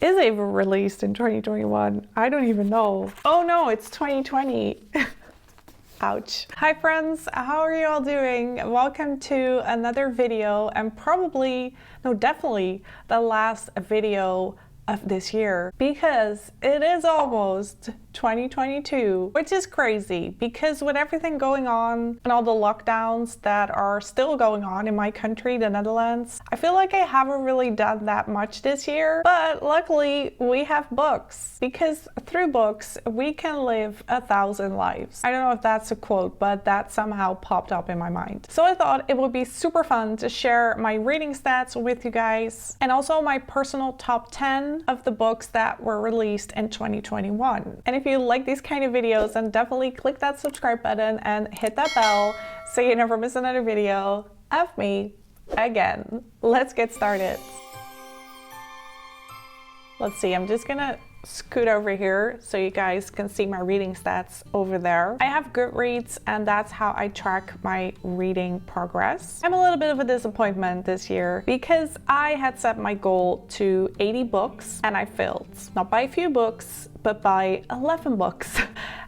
Is it even released in 2021? I don't even know. Oh no, it's 2020. Ouch. Hi friends, how are you all doing? Welcome to another video and definitely the last video of this year, because it is almost 2022, which is crazy because with everything going on and all the lockdowns that are still going on in my country, the Netherlands, I feel like I haven't really done that much this year, but luckily we have books, because through books we can live 1,000 lives. I don't know if that's a quote, but that somehow popped up in my mind. So I thought it would be super fun to share my reading stats with you guys, and also my personal top 10 of the books that were released in 2021. And if you like these kind of videos, then definitely click that subscribe button and hit that bell so you never miss another video of me again. Let's get started. Let's see, I'm just gonna scoot over here so you guys can see my reading stats over there. I have Goodreads and that's how I track my reading progress. I'm a little bit of a disappointment this year because I had set my goal to 80 books and I failed. Not by a few books, but by 11 books.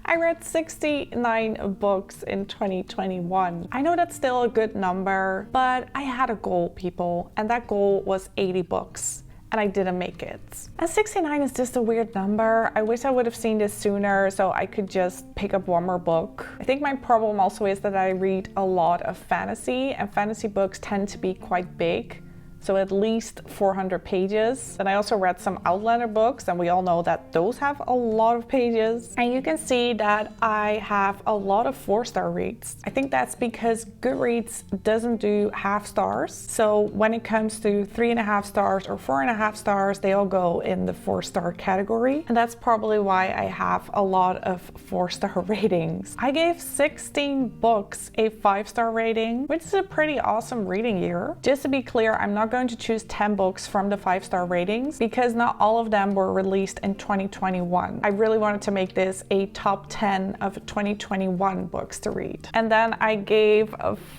I read 69 books in 2021. I know that's still a good number, but I had a goal, people, and that goal was 80 books. And I didn't make it. And 69 is just a weird number. I wish I would have seen this sooner so I could just pick up one more book. I think my problem also is that I read a lot of fantasy, and fantasy books tend to be quite big. So at least 400 pages. And I also read some Outlander books, and we all know that those have a lot of pages. And you can see that I have a lot of 4-star reads. I think that's because Goodreads doesn't do half stars. So when it comes to 3.5 stars or 4.5 stars, they all go in the 4-star category. And that's probably why I have a lot of 4-star ratings. I gave 16 books a 5-star rating, which is a pretty awesome reading year. Just to be clear, I'm not going to choose 10 books from the 5-star ratings because not all of them were released in 2021. I really wanted to make this a top 10 of 2021 books to read. And then I gave 6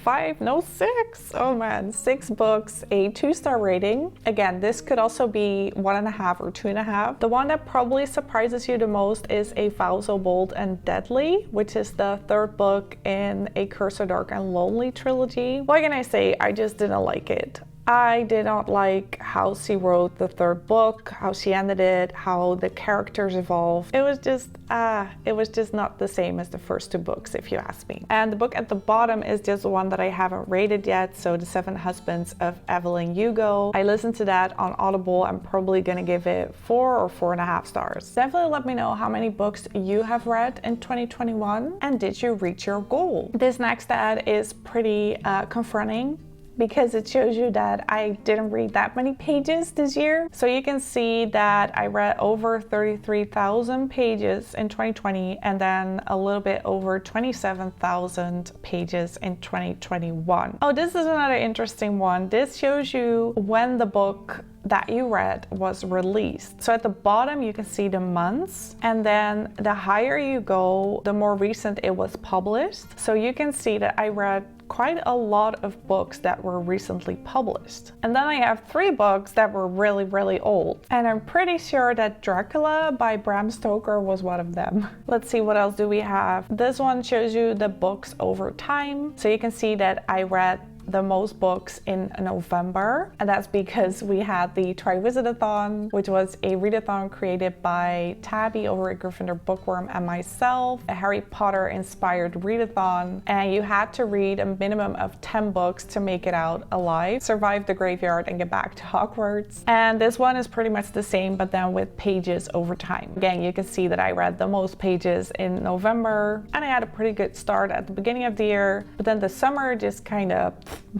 books a 2-star rating. Again, this could also be 1.5 or 2.5. The one that probably surprises you the most is A Vow So Bold and Deadly, which is the 3rd book in a Curse of Dark and Lonely trilogy. What can I say? I just didn't like it. I did not like how she wrote the 3rd book, how she ended it, how the characters evolved. It was just not the same as the first 2 books, if you ask me. And the book at the bottom is just the one that I haven't rated yet, so The 7 Husbands of Evelyn Hugo. I listened to that on Audible. I'm probably gonna give it 4 or 4.5 stars. Definitely let me know how many books you have read in 2021, and did you reach your goal? This next ad is pretty confronting, because it shows you that I didn't read that many pages this year. So you can see that I read over 33,000 pages in 2020 and then a little bit over 27,000 pages in 2021. Oh, this is another interesting one. This shows you when the book that you read was released. So at the bottom you can see the months, and then the higher you go, the more recent it was published. So you can see that I read quite a lot of books that were recently published. And then I have 3 books that were really old. And I'm pretty sure that Dracula by Bram Stoker was one of them. Let's see, what else do we have? This one shows you the books over time. So you can see that I read the most books in November, and that's because we had the Trivisitathon, which was a readathon created by Tabby over at Gryffindor Bookworm and myself, a Harry Potter inspired readathon, and you had to read a minimum of 10 books to make it out alive, survive the graveyard, and get back to Hogwarts. And this one is pretty much the same, but then with pages over time. Again, you can see that I read the most pages in November, and I had a pretty good start at the beginning of the year, but then the summer just kind of,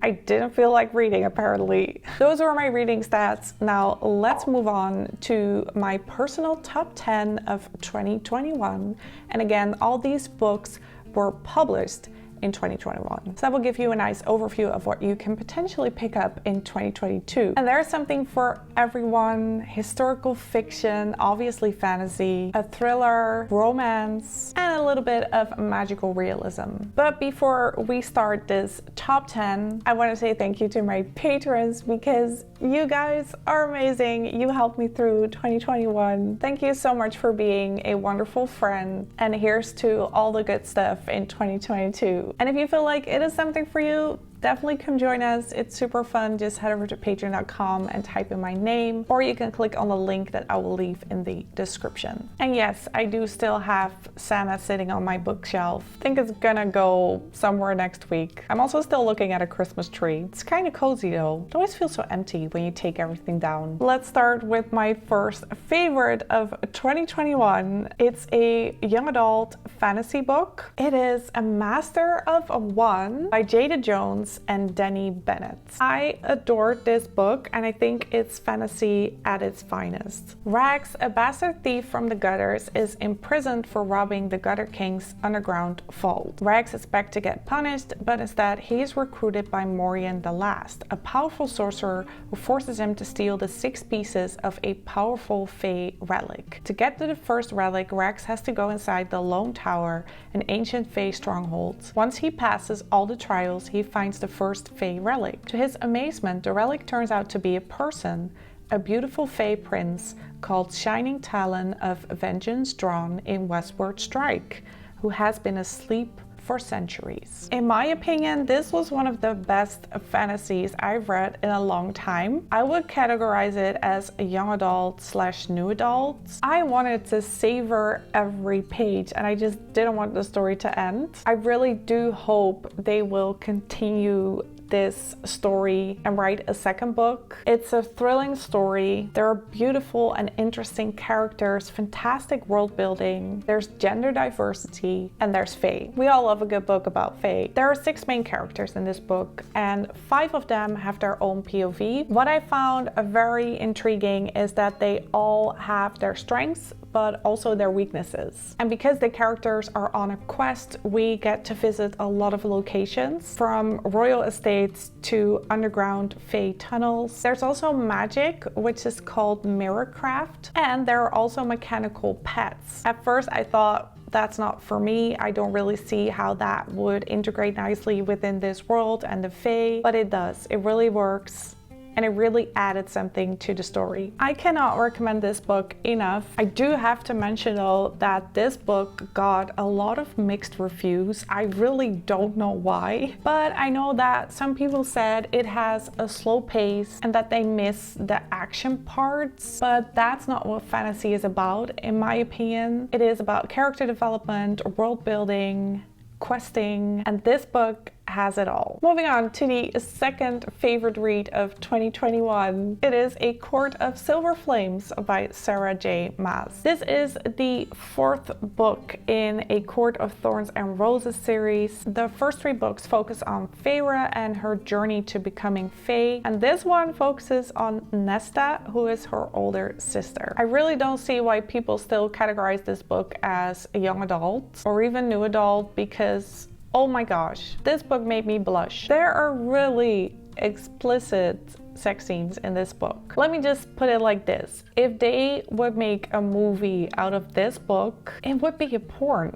I didn't feel like reading, apparently. Those were my reading stats. Now let's move on to my personal top 10 of 2021. And again, all these books were published in 2021. So that will give you a nice overview of what you can potentially pick up in 2022. And there's something for everyone: historical fiction, obviously fantasy, a thriller, romance, and a little bit of magical realism. But before we start this top 10, I want to say thank you to my patrons, because You guys are amazing. You helped me through 2021. Thank you so much for being a wonderful friend. And here's to all the good stuff in 2022. And if you feel like it is something for you, definitely come join us. It's super fun. Just head over to patreon.com and type in my name, or you can click on the link that I will leave in the description. And yes, I do still have Santa sitting on my bookshelf. I think it's gonna go somewhere next week. I'm also still looking at a Christmas tree. It's kind of cozy though. It always feels so empty when you take everything down. Let's start with my first favorite of 2021. It's a young adult fantasy book. It is A Master of One by Jaida Jones and Dani Bennett. I adored this book and I think it's fantasy at its finest. Rags, a bastard thief from the gutters, is imprisoned for robbing the Gutter King's underground vault. Rags expects to get punished, but instead he is recruited by Morian the Last, a powerful sorcerer who forces him to steal the 6 pieces of a powerful Fey relic. To get to the first relic, Rags has to go inside the Lone Tower, an ancient Fey stronghold. Once he passes all the trials, he finds the first Fey relic. To his amazement, the relic turns out to be a person, a beautiful Fey prince called Shining Talon of Vengeance Drawn in Westward Strike, who has been asleep for centuries. In my opinion, this was one of the best fantasies I've read in a long time. I would categorize it as a young adult / new adult. I wanted to savor every page and I just didn't want the story to end. I really do hope they will continue this story and write a second book. It's a thrilling story. There are beautiful and interesting characters, fantastic world building, there's gender diversity, and there's Fae. We all love a good book about Fae. There are 6 main characters in this book and 5 of them have their own POV. What I found very intriguing is that they all have their strengths but also their weaknesses. And because the characters are on a quest, we get to visit a lot of locations, from royal estates to underground Fey tunnels. There's also magic, which is called mirrorcraft, and there are also mechanical pets. At first I thought, that's not for me. I don't really see how that would integrate nicely within this world and the Fae, but it does. It really works. And it really added something to the story. I cannot recommend this book enough. I do have to mention though that this book got a lot of mixed reviews. I really don't know why, but I know that some people said it has a slow pace and that they miss the action parts, but that's not what fantasy is about, in my opinion. It is about character development, world building, questing, and this book has it all. Moving on to the second favorite read of 2021. It is A Court of Silver Flames by Sarah J. Maas. This is the 4th book in A Court of Thorns and Roses series. The first 3 books focus on Feyre and her journey to becoming Fey, and this one focuses on Nesta, who is her older sister. I really don't see why people still categorize this book as a young adult or even new adult, because oh my gosh, this book made me blush. There are really explicit sex scenes in this book. Let me just put it like this. If they would make a movie out of this book, it would be a porn.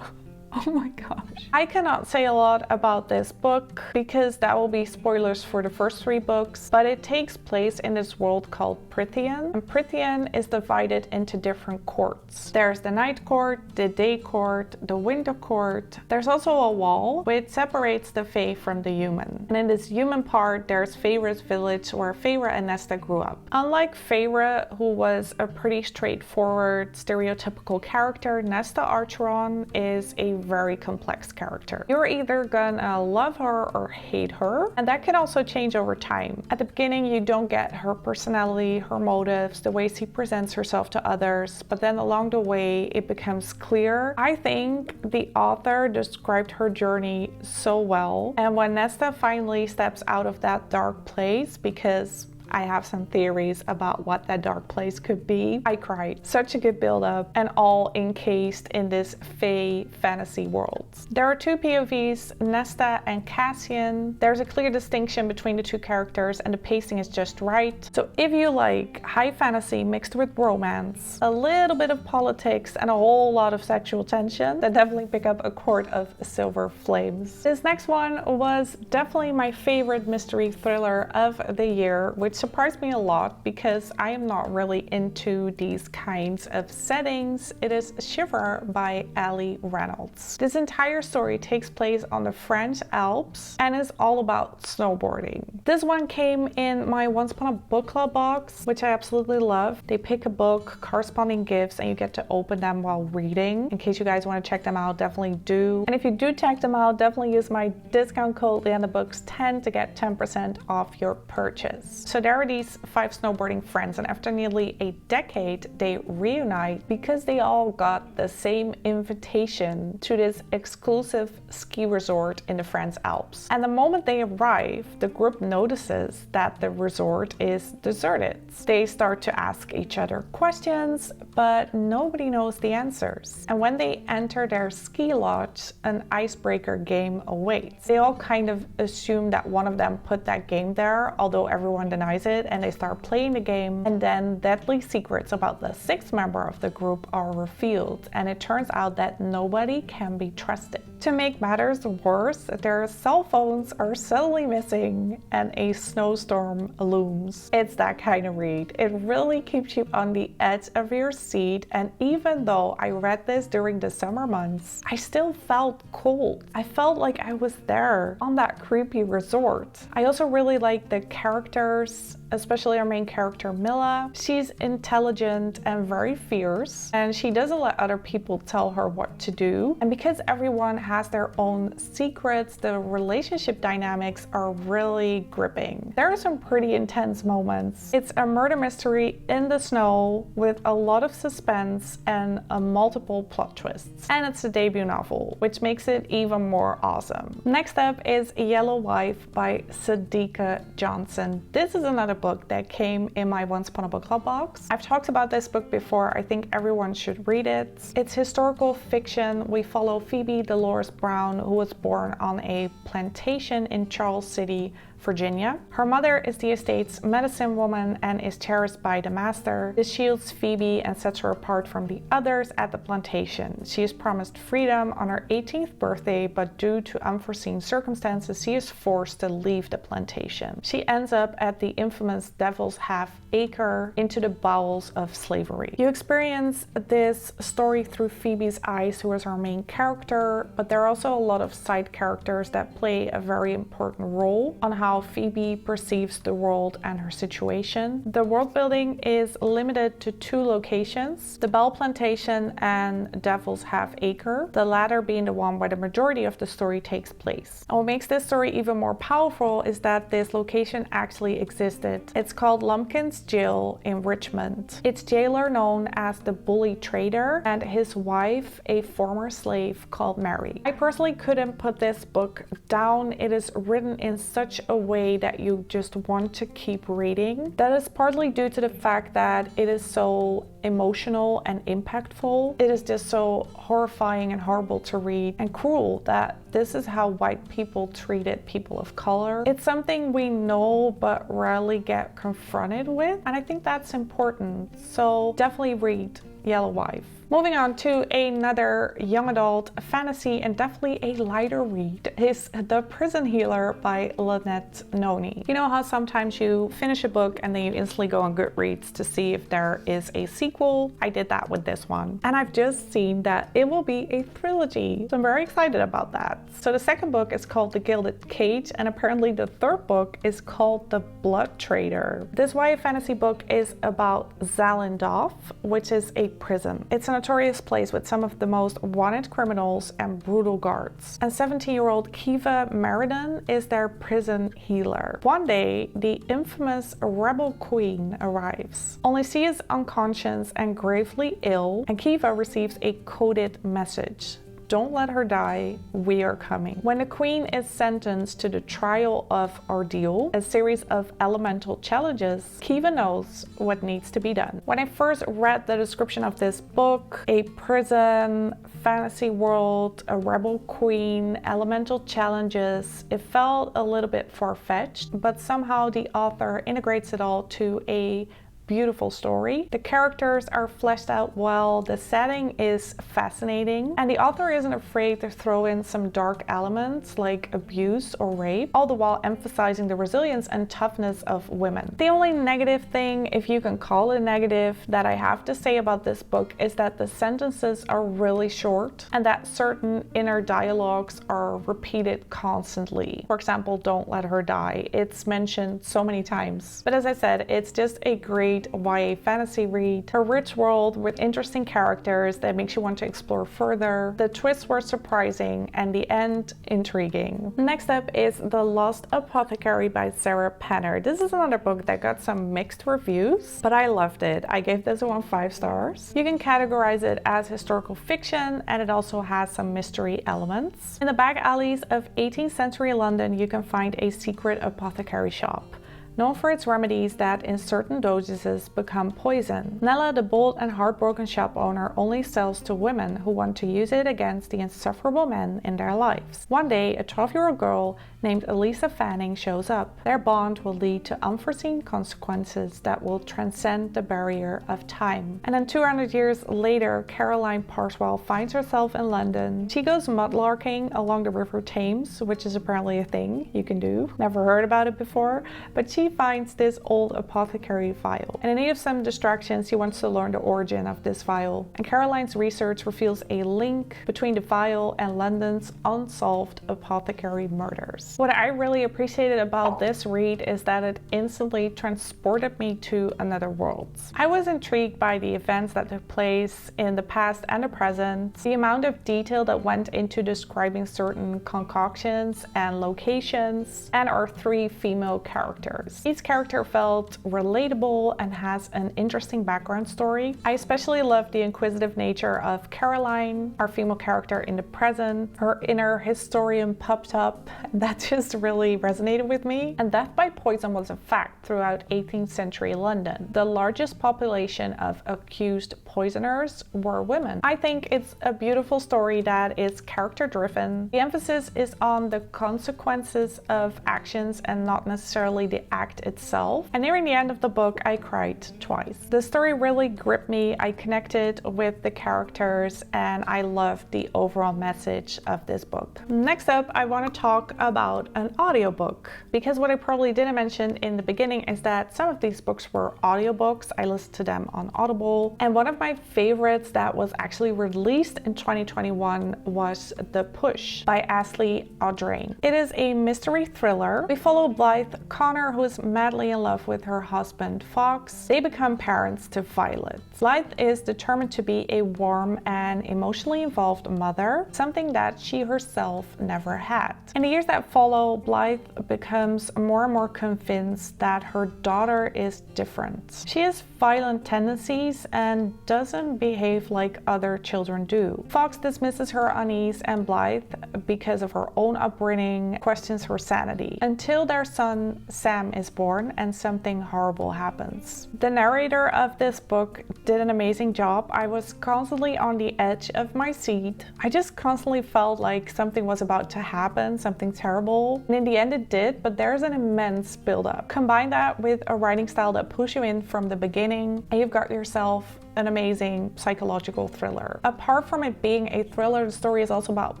Oh my gosh. I cannot say a lot about this book because that will be spoilers for the first 3 books, but it takes place in this world called Prythian. And Prythian is divided into different courts. There's the night court, the day court, the winter court. There's also a wall which separates the Fae from the human. And in this human part, there's Feyre's village where Feyre and Nesta grew up. Unlike Feyre, who was a pretty straightforward, stereotypical character, Nesta Archeron is a very complex character. You're either gonna love her or hate her, and that can also change over time. At the beginning, you don't get her personality, her motives, the ways she presents herself to others, but then along the way, it becomes clear. I think the author described her journey so well, and when Nesta finally steps out of that dark place, because I have some theories about what that dark place could be, I cried. Such a good build up, and all encased in this Fae fantasy world. There are 2 POVs, Nesta and Cassian. There's a clear distinction between the 2 characters and the pacing is just right. So if you like high fantasy mixed with romance, a little bit of politics and a whole lot of sexual tension, then definitely pick up A Court of Silver Flames. This next one was definitely my favorite mystery thriller of the year, which surprised me a lot because I am not really into these kinds of settings. It is Shiver by Allie Reynolds. This entire story takes place on the French Alps and is all about snowboarding. This one came in my Once Upon a Book Club box, which I absolutely love. They pick a book, corresponding gifts, and you get to open them while reading. In case you guys want to check them out, definitely do. And if you do check them out, definitely use my discount code LeandaBooks10 to get 10% off your purchase. So there are these 5 snowboarding friends, and after nearly a decade, they reunite because they all got the same invitation to this exclusive ski resort in the French Alps. And the moment they arrive, the group notices that the resort is deserted. They start to ask each other questions, but nobody knows the answers. And when they enter their ski lodge, an icebreaker game awaits. They all kind of assume that one of them put that game there, although everyone denies it, and they start playing the game. And then deadly secrets about the 6th member of the group are revealed, and it turns out that nobody can be trusted. To make matters worse, their cell phones are suddenly missing and a snowstorm looms. It's that kind of read. It really keeps you on the edge of your seat, and even though I read this during the summer months, I still felt cold. I felt like I was there on that creepy resort. I also really like the characters, especially our main character Mila. She's intelligent and very fierce, and she doesn't let other people tell her what to do. And because everyone has their own secrets, the relationship dynamics are really gripping. There are some pretty intense moments. It's a murder mystery in the snow with a lot of suspense and multiple plot twists. And it's a debut novel, which makes it even more awesome. Next up is Yellow Wife by Sadeqa Johnson. This is another book that came in my Once Upon a Book Club box. I've talked about this book before. I think everyone should read it. It's historical fiction. We follow Phoebe Dolores Brown, who was born on a plantation in Charles City, Virginia. Her mother is the estate's medicine woman and is cherished by the master. This shields Phoebe and sets her apart from the others at the plantation. She is promised freedom on her 18th birthday, but due to unforeseen circumstances, she is forced to leave the plantation. She ends up at the infamous Devil's Half Acre, into the bowels of slavery. You experience this story through Phoebe's eyes, who is our main character, but there are also a lot of side characters that play a very important role on how Phoebe perceives the world and her situation. The world building is limited to 2 locations, the Bell Plantation and Devil's Half Acre, the latter being the one where the majority of the story takes place. And what makes this story even more powerful is that this location actually existed. It's called Lumpkin's Jail in Richmond. Its jailer known as the Bully Trader, and his wife, a former slave called Mary. I personally couldn't put this book down. It is written in such a way that you just want to keep reading. That is partly due to the fact that it is so emotional and impactful. It is just so horrifying and horrible to read, and cruel that this is how white people treated people of color. It's something we know but rarely get confronted with, and I think that's important. So definitely read Yellow Wife. Moving on to another young adult fantasy, and definitely a lighter read, is The Prison Healer by Lynette Noni. You know how sometimes you finish a book and then you instantly go on Goodreads to see if there is a sequel? I did that with this one, and I've just seen that it will be a trilogy, so I'm very excited about that. So the second book is called The Gilded Cage, and apparently the third book is called The Blood Trader. This YA fantasy book is about Zalendorf, which is a prison. It's a notorious place with some of the most wanted criminals and brutal guards. And 17-year-old Kiva Meriden is their prison healer. One day, the infamous Rebel Queen arrives. Only she is unconscious and gravely ill, and Kiva receives a coded message. Don't let her die, we are coming. When the queen is sentenced to the trial of ordeal, a series of elemental challenges, Kiva knows what needs to be done. When I first read the description of this book, a prison, fantasy world, a rebel queen, elemental challenges, it felt a little bit far-fetched, but somehow the author integrates it all to a beautiful story. The characters are fleshed out well, the setting is fascinating, and the author isn't afraid to throw in some dark elements like abuse or rape, all the while emphasizing the resilience and toughness of women. The only negative thing, if you can call it negative, that I have to say about this book is that the sentences are really short and that certain inner dialogues are repeated constantly. For example, don't let her die. It's mentioned so many times. But as I said, it's just a great YA fantasy read. A rich world with interesting characters that makes you want to explore further. The twists were surprising and the end intriguing. Next up is The Lost Apothecary by Sarah Penner. This is another book that got some mixed reviews, but I loved it. I gave this one 5 stars. You can categorize it as historical fiction, and it also has some mystery elements. In the back alleys of 18th century London, you can find a secret apothecary shop, known for its remedies that in certain dosages become poison. Nella, the bold and heartbroken shop owner, only sells to women who want to use it against the insufferable men in their lives. One day, a 12-year-old girl named Elisa Fanning shows up. Their bond will lead to unforeseen consequences that will transcend the barrier of time. And then 200 years later, Caroline Parswell finds herself in London. She goes mudlarking along the River Thames, which is apparently a thing you can do. Never heard about it before, but she finds this old apothecary vial. And in need of some distractions, she wants to learn the origin of this vial. And Caroline's research reveals a link between the vial and London's unsolved apothecary murders. What I really appreciated about this read is that it instantly transported me to another world. I was intrigued by the events that took place in the past and the present, the amount of detail that went into describing certain concoctions and locations, and our 3 female characters. Each character felt relatable and has an interesting background story. I especially loved the inquisitive nature of Caroline, our female character in the present. Her inner historian popped up, and that just really resonated with me. And death by poison was a fact throughout 18th century London. The largest population of accused poisoners were women. I think it's a beautiful story that is character driven. The emphasis is on the consequences of actions and not necessarily the act itself. And nearing the end of the book, I cried twice. The story really gripped me. I connected with the characters and I loved the overall message of this book. Next up, I want to talk about an audiobook, because what I probably didn't mention in the beginning is that some of these books were audiobooks. I listened to them on Audible, and one of my favorites that was actually released in 2021 was The Push by Ashley Audrain. It is a mystery thriller. We follow Blythe Connor, who is madly in love with her husband Fox. They become parents to Violet. Blythe is determined to be a warm and emotionally involved mother, something that she herself never had. In the years that follow, Blythe becomes more and more convinced that her daughter is different. She has violent tendencies and doesn't behave like other children do. Fox dismisses her unease, and Blythe, because of her own upbringing, questions her sanity until their son Sam is born and something horrible happens. The narrator of this book did an amazing job. I was constantly on the edge of my seat. I just constantly felt like something was about to happen, something terrible. And in the end it did, but there's an immense build-up. Combine that with a writing style that pulls you in from the beginning, and you've got yourself an amazing psychological thriller. Apart from it being a thriller, the story is also about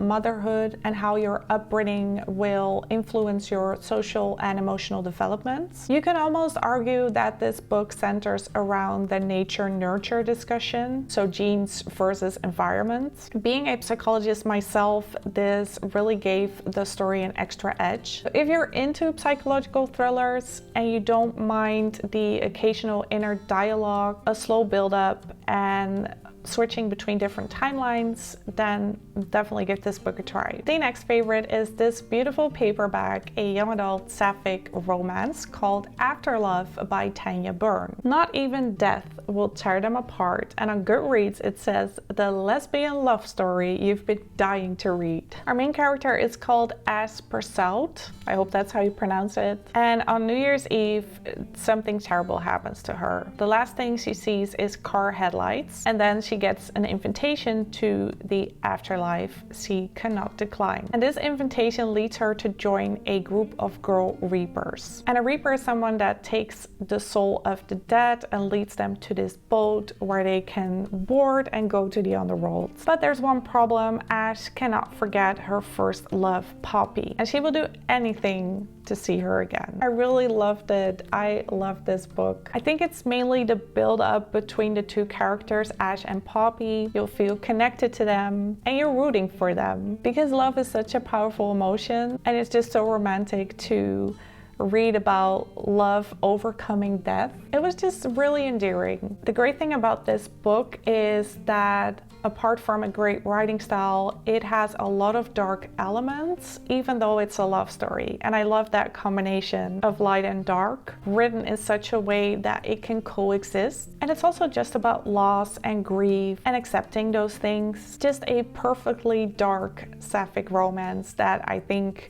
motherhood and how your upbringing will influence your social and emotional developments. You can almost argue that this book centers around the nature-nurture discussion, so genes versus environment. Being a psychologist myself, this really gave the story an extra edge. So if you're into psychological thrillers and you don't mind the occasional inner dialogue, a slow build-up, and switching between different timelines, then definitely give this book a try. The next favorite is this beautiful paperback, a young adult sapphic romance called Afterlove by Tanya Byrne. Not even death will tear them apart, and on Goodreads it says the lesbian love story you've been dying to read. Our main character is called As Persaud, I hope that's how you pronounce it, and on New Year's Eve something terrible happens to her. The last thing she sees is car headlights, and then she gets an invitation to the afterlife she cannot decline. And this invitation leads her to join a group of girl reapers. And a reaper is someone that takes the soul of the dead and leads them to this boat where they can board and go to the underworld. But there's one problem: Ash cannot forget her first love, Poppy, and she will do anything to see her again. I really loved it. I love this book. I think it's mainly the build up between the two characters, Ash and Poppy. You'll feel connected to them and you're rooting for them because love is such a powerful emotion, and it's just so romantic to read about love overcoming death. It was just really endearing. The great thing about this book is that apart from a great writing style, it has a lot of dark elements, even though it's a love story. And I love that combination of light and dark, written in such a way that it can coexist. And it's also just about loss and grief and accepting those things. Just a perfectly dark sapphic romance that I think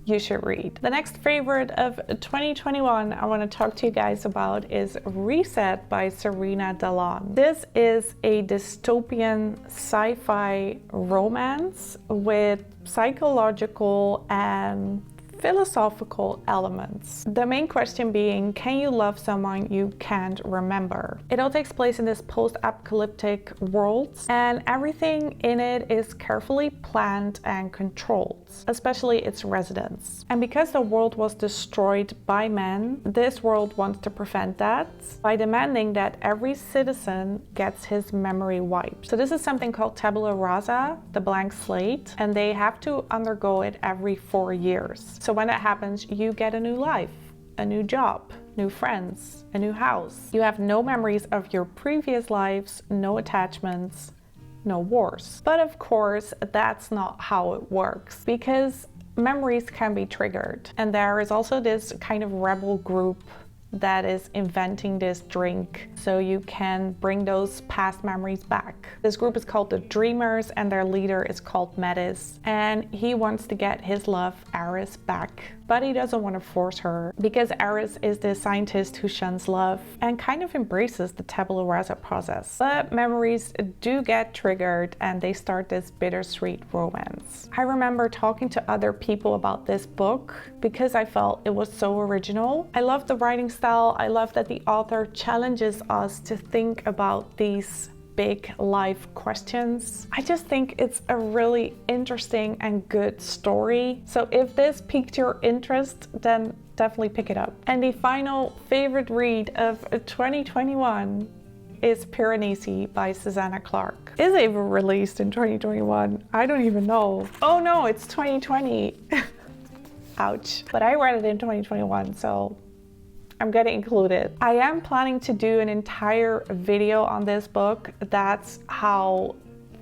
you should read. The next favorite of 2021 I want to talk to you guys about is Reset by Sarina Dahlan. This is a dystopian sci-fi romance with psychological and philosophical elements. The main question being, can you love someone you can't remember? It all takes place in this post-apocalyptic world, and everything in it is carefully planned and controlled, especially its residents. And because the world was destroyed by men, this world wants to prevent that by demanding that every citizen gets his memory wiped. So this is something called tabula rasa, the blank slate, and they have to undergo it every 4 years. So when that happens, you get a new life, a new job, new friends, a new house. You have no memories of your previous lives, no attachments, no wars. But of course, that's not how it works, because memories can be triggered. And there is also this kind of rebel group that is inventing this drink so you can bring those past memories back. This group is called the Dreamers, and their leader is called Metis, and he wants to get his love Aris back, but he doesn't want to force her because Aris is the scientist who shuns love and kind of embraces the tabula rasa process. But memories do get triggered and they start this bittersweet romance. I remember talking to other people about this book because I felt it was so original. I love the writing style. I love that the author challenges us to think about these big life questions. I just think it's a really interesting and good story. So if this piqued your interest, then definitely pick it up. And the final favorite read of 2021 is Piranesi by Susanna Clarke. Is it even released in 2021? I don't even know. Oh no, it's 2020. Ouch. But I read it in 2021, so I'm gonna include it. I am planning to do an entire video on this book. That's how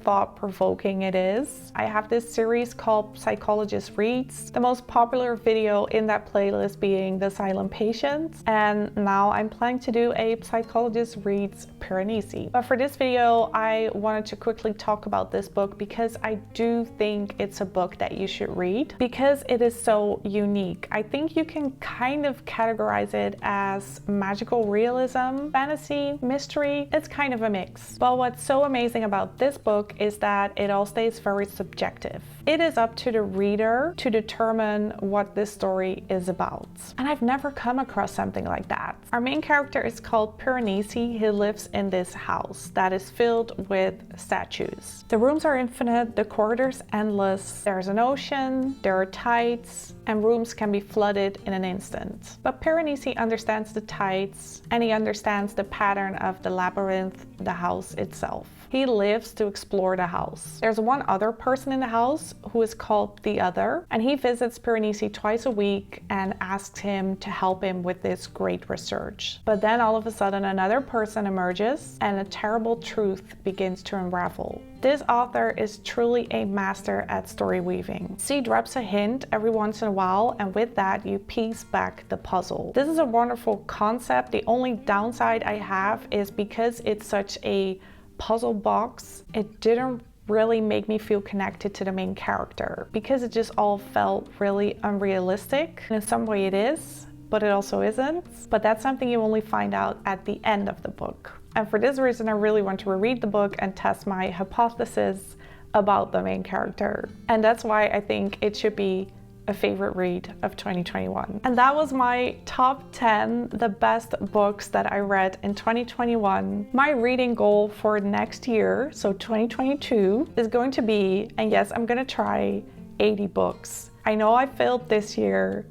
thought-provoking it is. I have this series called Psychologist Reads, the most popular video in that playlist being The Silent Patient, and now I'm planning to do a Psychologist Reads Piranesi. But for this video, I wanted to quickly talk about this book because I do think it's a book that you should read because it is so unique. I think you can kind of categorize it as magical realism, fantasy, mystery. It's kind of a mix. But what's so amazing about this book is that it all stays very subjective. It is up to the reader to determine what this story is about. And I've never come across something like that. Our main character is called Piranesi. He lives in this house that is filled with statues. The rooms are infinite, the corridors endless. There's an ocean, there are tides, and rooms can be flooded in an instant. But Piranesi understands the tides, and he understands the pattern of the labyrinth, the house itself. He lives to explore the house. There's one other person in the house who is called the Other, and he visits Piranesi twice a week and asks him to help him with this great research. But then all of a sudden another person emerges and a terrible truth begins to unravel. This author is truly a master at story weaving. She drops a hint every once in a while, and with that you piece back the puzzle. This is a wonderful concept. The only downside I have is because it's such a puzzle box, it didn't really make me feel connected to the main character because it just all felt really unrealistic. And in some way it is, but it also isn't. But that's something you only find out at the end of the book. And for this reason, I really want to reread the book and test my hypothesis about the main character. And that's why I think it should be a favorite read of 2021. And that was my top 10 the best books that I read in 2021. My reading goal for next year, so 2022, is going to be, and yes, I'm gonna try 80 books. I know I failed this year,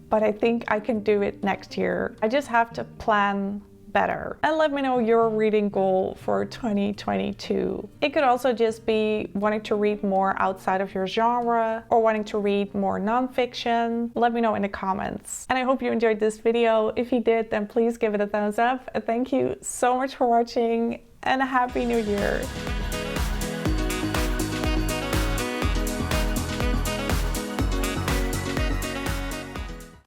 but I think I can do it next year. I just have to plan better. And let me know your reading goal for 2022. It could also just be wanting to read more outside of your genre or wanting to read more nonfiction. Let me know in the comments. And I hope you enjoyed this video. If you did, then please give it a thumbs up. Thank you so much for watching and a happy new year.